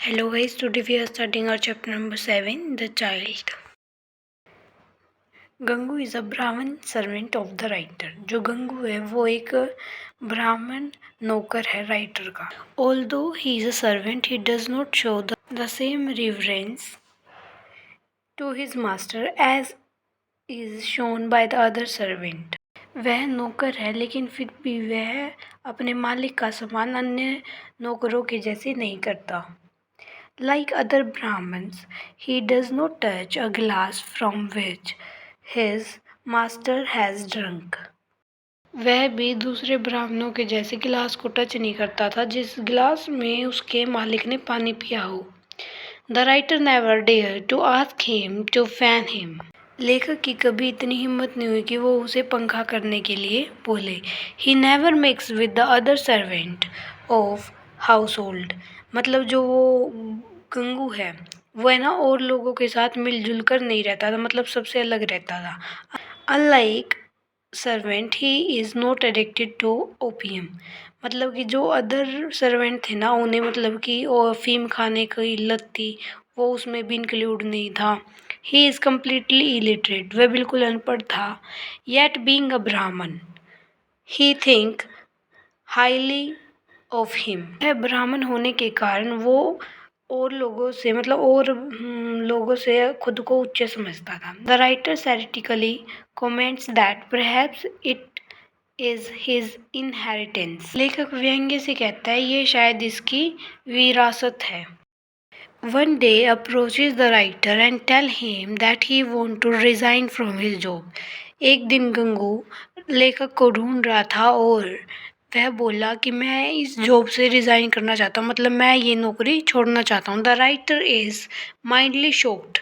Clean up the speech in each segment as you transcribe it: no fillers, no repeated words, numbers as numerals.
Hello guys, today we are starting our chapter number 7, The Child. Gangu is a ब्राह्मण servant of the writer. जो गंगू है वो एक ब्राह्मण नौकर है राइटर का। Although he is a servant, he does not show the same reverence to his master as is shown by the other servant. वह नौकर है लेकिन फिर भी वह अपने मालिक का सम्मान अन्य नौकरों के जैसे नहीं करता। Like other Brahmins, he does not touch a glass from which his master has drunk. वह भी दूसरे ब्राह्मणों के जैसे गिलास को टच नहीं करता था जिस गिलास में उसके मालिक ने पानी पिया हो। The writer never dared to ask him to fan him. लेखक की कभी इतनी हिम्मत नहीं हुई कि वो उसे पंखा करने के लिए बोले। He never mixed with the other servant of household. मतलब जो वो गंगू है वो है ना और लोगों के साथ मिलजुल कर नहीं रहता था, मतलब सबसे अलग रहता था। Unlike servant he is not addicted to opium. मतलब कि जो अदर सर्वेंट थे ना उन्हें मतलब कि अफीम खाने की लत थी, वो उसमें भी इंक्लूड नहीं था। ही इज़ कम्प्लीटली इलिटरेट, वह बिल्कुल अनपढ़ था। येट बीइंग अ ब्राह्मण ही थिंक हाईली ऑफ हिम। वह ब्राह्मण होने के कारण वो और लोगों से मतलब और लोगों से खुद को उच्च समझता था। The writer satirically comments that perhaps it is his inheritance. लेखक व्यंग्य से कहता है ये शायद इसकी विरासत है। One day approaches the writer and tell him that he want to resign from his job. एक दिन गंगू लेखक को ढूंढ रहा था और वह बोला कि मैं इस जॉब से रिज़ाइन करना चाहता हूँ, मतलब मैं ये नौकरी छोड़ना चाहता हूँ। The writer is माइंडली shocked.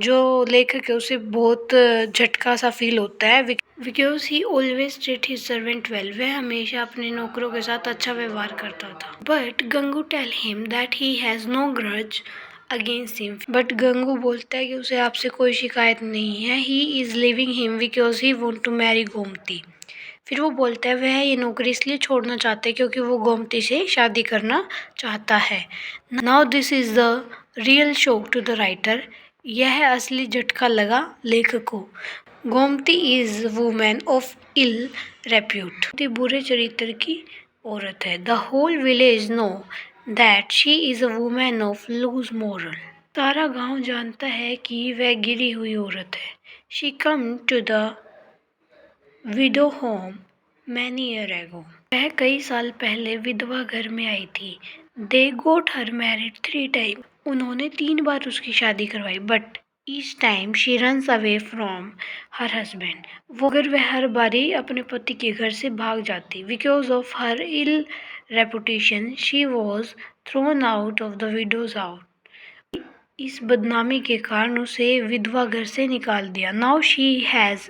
जो लेखक है उसे बहुत झटका सा फील होता है because he always treat his servant well. वह हमेशा अपने नौकरों के साथ अच्छा व्यवहार करता था। But Gangu tell him that he has no grudge against him. But Gangu बोलता है कि उसे आपसे कोई शिकायत नहीं है। He is living him because he want to marry Gomti. फिर वो बोलता है वह ये नौकरी इसलिए छोड़ना चाहता है क्योंकि वो गोमती से शादी करना चाहता है। Now this is the real shock to the writer. यह असली झटका लगा लेखक को। Gomti is women of ill repute. बुरे चरित्र की औरत है। The whole village know that she is a women of loose moral. सारा गांव जानता है कि वह गिरी हुई औरत है। She come to the widow home many year ago. वह कई साल पहले विधवा घर में आई थी। दे गोट हर मैरिड 3 टाइम। उन्होंने 3 बार उसकी शादी करवाई। But each time she runs away from her husband. वो अगर वह हर बारी अपने पति के घर से भाग जाती। Because of her ill reputation she was thrown out of the widows out. इस बदनामी के कारण उसे विधवा घर से निकाल दिया। Now she has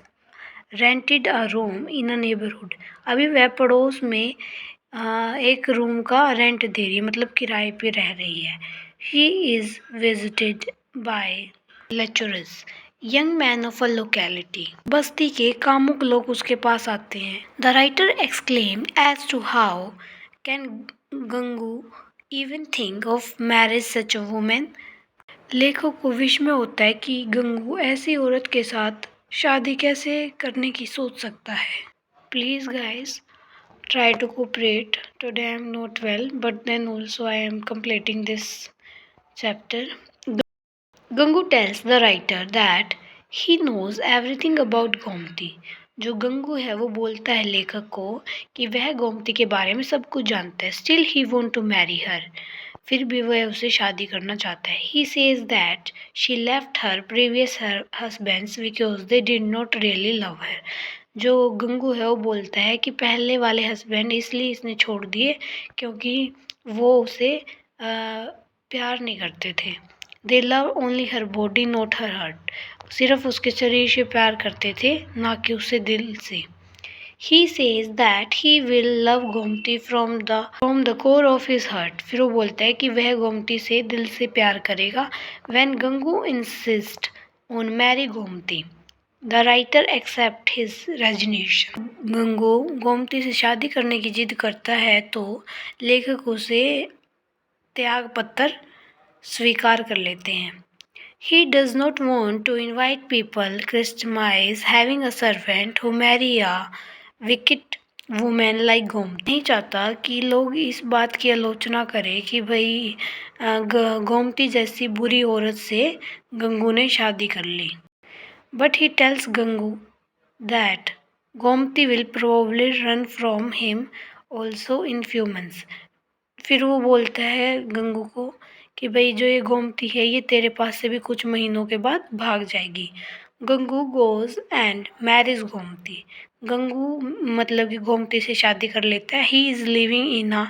rented a room in a neighbourhood. अभी वह पड़ोस में एक रूम का रेंट दे रही है, मतलब किराए पे रह रही है। He is visited by lecturers young man of a locality. बस्ती के कामुक लोग उसके पास आते हैं। The writer exclaim as to how can Gangu even think of marriage such a women. लेखक को विस्मय होता है कि गंगू ऐसी औरत के साथ शादी कैसे करने की सोच सकता है। Please guys try to cooperate. Today I am not well, but then also I am completing this chapter. Gangu tells the writer that he knows everything about Gomti. जो गंगू है वो बोलता है लेखक को कि वह गोमती के बारे में सब कुछ जानता है। Still he want to marry her. फिर भी वह उसे शादी करना चाहता है। He says that she left her previous husbands because they did not really love her. जो गंगू है वो बोलता है कि पहले वाले हस्बैंड इसलिए इसने छोड़ दिए क्योंकि वो उसे प्यार नहीं करते थे। दे love only her body not her heart. सिर्फ उसके शरीर से प्यार करते थे, ना कि उससे दिल से। He says that he will love Gomti from the core of his heart. फिर वो बोलता है कि वह गोमती से दिल से प्यार करेगा। When Gangu insist on marry Gomti, the writer accept his resignation. Gangu Gomti से शादी करने की जिद करता है तो लेखक उसे त्याग पत्र स्वीकार कर लेते हैं। He does not want to invite people Christmas having a servant who marry a wicked woman like Gomti. नहीं चाहता कि लोग इस बात की आलोचना करें कि भाई गोमती जैसी बुरी औरत से गंगू ने शादी कर ली। But he tells Gangu that Gomti will probably run from him also in few months। फिर वो बोलता है गंगू को कि भाई जो ये गोमती है ये तेरे पास से भी कुछ महीनों के बाद भाग जाएगी। Gangu goes and marriage Gomti. Gangu मतलब कि गोमती से शादी कर लेता है। He is living in a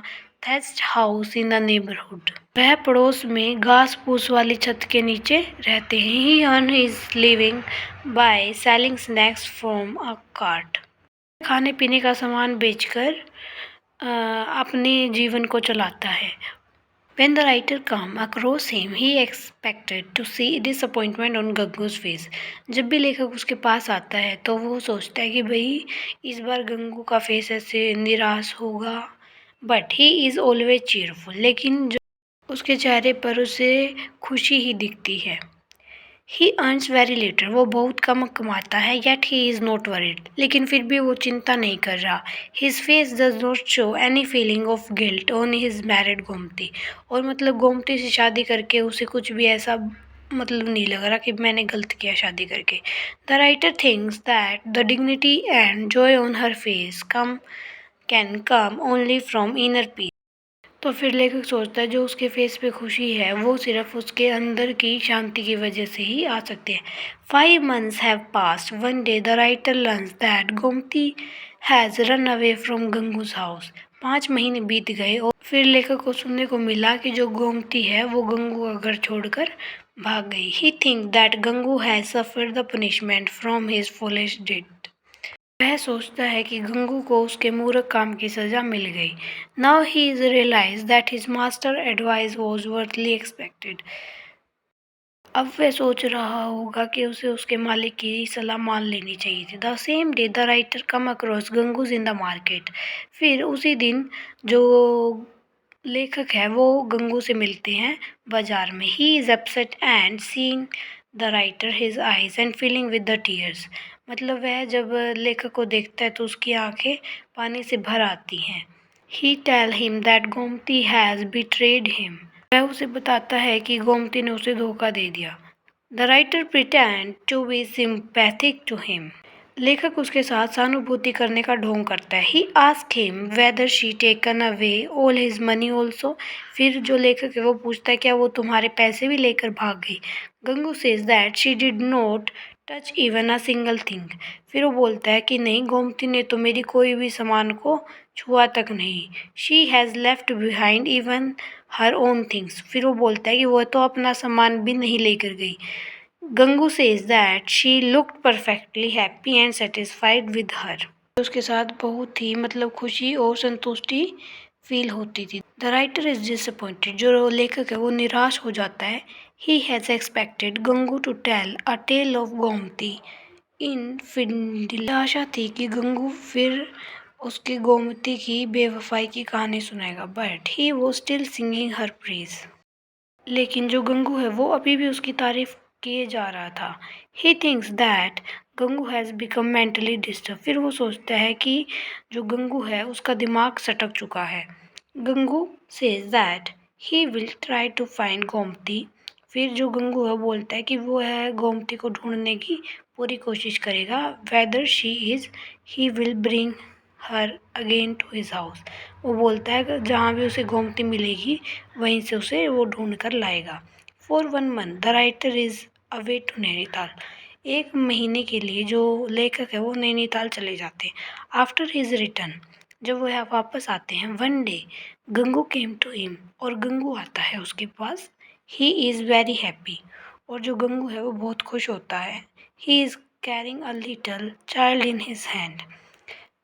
thatched house in the neighbourhood. वह पड़ोस में घास फूस वाली छत के नीचे रहते हैं। He earn his living by selling snacks from a cart. खाने पीने का सामान बेचकर अपने जीवन को चलाता है। When the writer came across him, he expected to see disappointment on गंगू's face। जब भी लेखक उसके पास आता है तो वो सोचता है कि भाई इस बार गंगू का फेस ऐसे निराश होगा, but he is always cheerful. लेकिन जो उसके चेहरे पर उसे खुशी ही दिखती है। ही अर्न्स वेरी लिटिल। वो बहुत कम कमाता है। Yet he is not worried. लेकिन फिर भी वो चिंता नहीं कर रहा। His face does not show any feeling of guilt on his married Gomti. और मतलब गोमती से शादी करके उसे कुछ भी ऐसा मतलब नहीं लग रहा कि मैंने गलत किया शादी करके। The writer thinks that the dignity and Joy on her face can come only from inner peace. तो फिर लेखक सोचता है जो उसके फेस पे खुशी है वो सिर्फ उसके अंदर की शांति की वजह से ही आ सकती है। 5 months have passed. One day the writer learns that Gomti has run away from गंगू's house। 5 महीने बीत गए और फिर लेखक को सुनने को मिला कि जो गोमती है वो गंगू का घर छोड़कर भाग गई। He thinks that Gangu has suffered the punishment from his foolish deed। वह सोचता है कि गंगू को उसके मूर्ख काम की सजा मिल गई। Now he is realise that his master advice was worthly expected. अब वह सोच रहा होगा कि उसे उसके मालिक की सलाह मान लेनी चाहिए थी। The same day the writer come across Gangu's in the market. फिर उसी दिन जो लेखक है वो गंगू से मिलते हैं बाजार में। He is upset and seeing the writer his eyes and feeling with the tears. मतलब वह जब लेखक को देखता है तो उसकी आंखें पानी से भर आती हैं। He tell him that Gomti has betrayed him. वह उसे बताता है कि गोमती ने उसे धोखा दे दिया। The writer pretend to be sympathetic to him. लेखक उसके साथ सहानुभूति करने का ढोंग करता है। He ask him whether she taken away all his money also. फिर जो लेखक है वो पूछता है क्या वो तुम्हारे पैसे भी लेकर भाग गई। Gangu says that she did not touch even a single thing. फिर वो बोलता है कि नहीं गोमती ने तो मेरी कोई भी सामान को छुआ तक नहीं। She has left behind even her own things. फिर वो बोलता है कि वह तो अपना सामान भी नहीं लेकर गई। Gangu says that she looked perfectly happy and satisfied with her. उसके साथ बहुत ही मतलब खुशी और संतुष्टि फील होती थी। The writer is disappointed. जो लेखक है वो निराश हो जाता है। He has expected Gangu to tell a tale of Gomti in detail. आशा थी कि गंगू फिर उसके गोमती की बेवफाई की कहानी सुनाएगा, बट ही वो स्टिल सिंगिंग हर प्रेज। लेकिन जो गंगू है वो अभी भी उसकी तारीफ किए जा रहा था। He thinks that Gangu has become mentally disturb. फिर वो सोचता है कि जो गंगू है उसका दिमाग सटक चुका है। Gangu says that he will try to find Gomti. फिर जो गंगू है बोलता है कि वो है गोमती को ढूंढने की पूरी कोशिश करेगा। Whether she is he will bring her again to his house. वो बोलता है कि जहाँ भी उसे गोमती मिलेगी वहीं से उसे वो ढूंढ कर लाएगा। For 1 month the writer is away to Nainital. 1 महीने के लिए जो लेखक है वो नैनीताल चले जाते हैं। आफ्टर हिज रिटर्न जब वो यहाँ वापस आते हैं, one day Gangu came to him. और गंगू आता है उसके पास। He is very happy. और जो गंगू है वो बहुत खुश होता है। He is carrying a little child in his hand.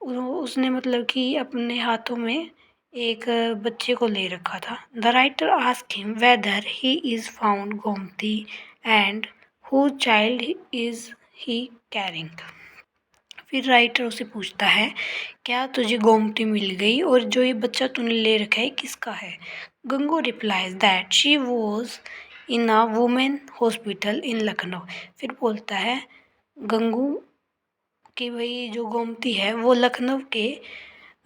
उसने मतलब कि अपने हाथों में एक बच्चे को ले रखा था। The writer ask him weather he is found Gomti and who child is he carrying. फिर राइटर उसे पूछता है क्या तुझे गोमती मिल गई और जो ये बच्चा तूने ले रखा है किसका है। Gangu replies that she was in a women hospital in Lucknow. फिर बोलता है गंगू कि भाई जो गोमती है वो लखनऊ के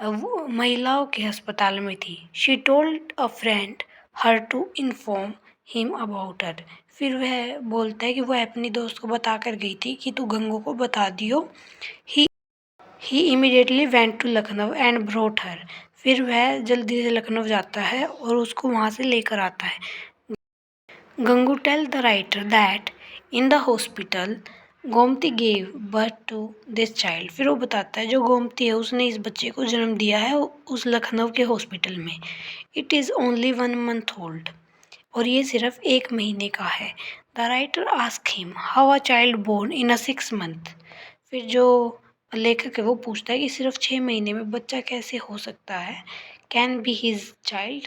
वो महिलाओं के अस्पताल में थी। She told a friend her to inform him about her. फिर वह बोलता है कि वह अपनी दोस्त को बता कर गई थी कि तू गंगू को बता दियो। He immediately went to Lucknow and brought her. फिर वह जल्दी से लखनऊ जाता है और उसको वहाँ से लेकर आता है। Gangu tell the writer that in the hospital Gomti gave birth to this child. फिर वो बताता है जो गोमती है उसने इस बच्चे को जन्म दिया है उस लखनऊ के हॉस्पिटल में। It is only 1 month old. और ये सिर्फ 1 महीने का है। The writer ask him how a child born in a 6 month। फिर जो लेखक है वो पूछता है कि सिर्फ 6 महीने में बच्चा कैसे हो सकता है। Can be his child.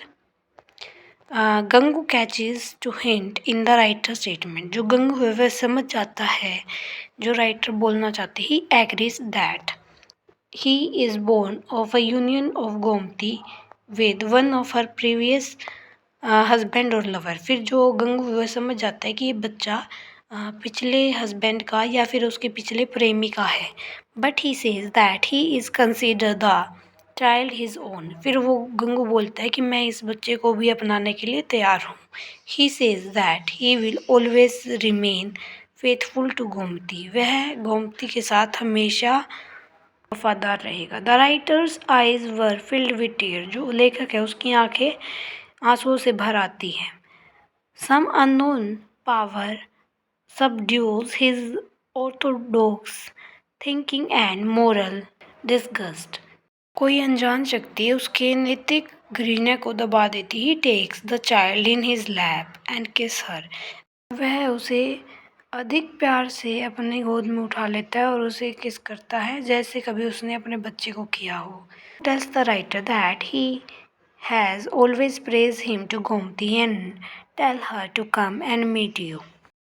Gangu catches to hint in the writer statement. जो गंगू है वह समझ जाता है जो राइटर बोलना चाहते। He agrees that he is born of a union of Gomti with one of her previous husband और लवर। फिर जो गंगू है वह समझ जाता है कि ये बच्चा पिछले हस्बैंड का या फिर उसके पिछले प्रेमी का है। But he says that he is consider the child his own. फिर वो गंगू बोलता है कि मैं इस बच्चे को भी अपनाने के लिए तैयार हूँ। He says that he will always remain faithful to Gomti. वह गोमती के साथ हमेशा वफादार रहेगा। The writer's eyes were filled with tear. जो लेखक है उसकी आंखें आंसुओं से भर आती हैं। Some unknown power subdues his orthodox thinking and moral disgust। कोई अनजान शक्ति उसके नैतिक घृणा को दबा देती। He takes the child in his lap and kiss her. वह उसे अधिक प्यार से अपनी गोद में उठा लेता है और उसे किस करता है जैसे कभी उसने अपने बच्चे को किया हो। Tells the writer that he has always praise him to Gomti and tell her to come and meet you.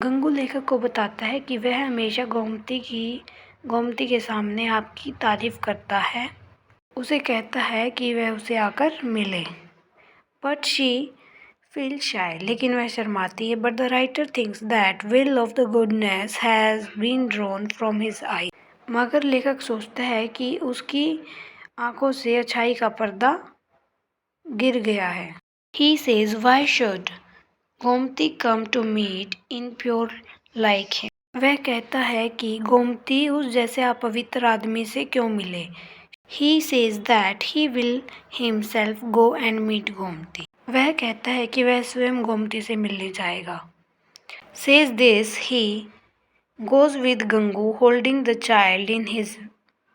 Gangu लेखक को बताता है कि वह हमेशा गोमती के सामने आपकी तारीफ करता है। उसे कहता है कि वह उसे आकर मिले। But she feel shy. लेकिन वह शर्माती है। But the writer thinks that veil of the goodness has been drawn from his eye. मगर लेखक सोचता है कि उसकी आंखों से अच्छाई का पर्दा गिर गया है। He says why should Gomti come to meet in pure like him. वह कहता है कि गोमती उस जैसे अपवित्र आदमी से क्यों मिले। He says that he will himself go and meet Gomti. वह कहता है कि वह स्वयं गोमती से मिलने जाएगा। Says this he goes with Gangu holding the child in his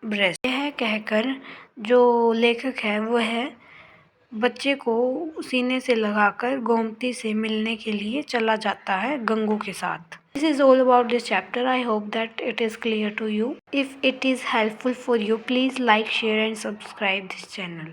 breast. यह कहकर जो लेखक है वह बच्चे को सीने से लगाकर गोमती से मिलने के लिए चला जाता है गंगू के साथ। This is all about this chapter. I hope that it is clear to you. If it is helpful for you please like share and subscribe this channel.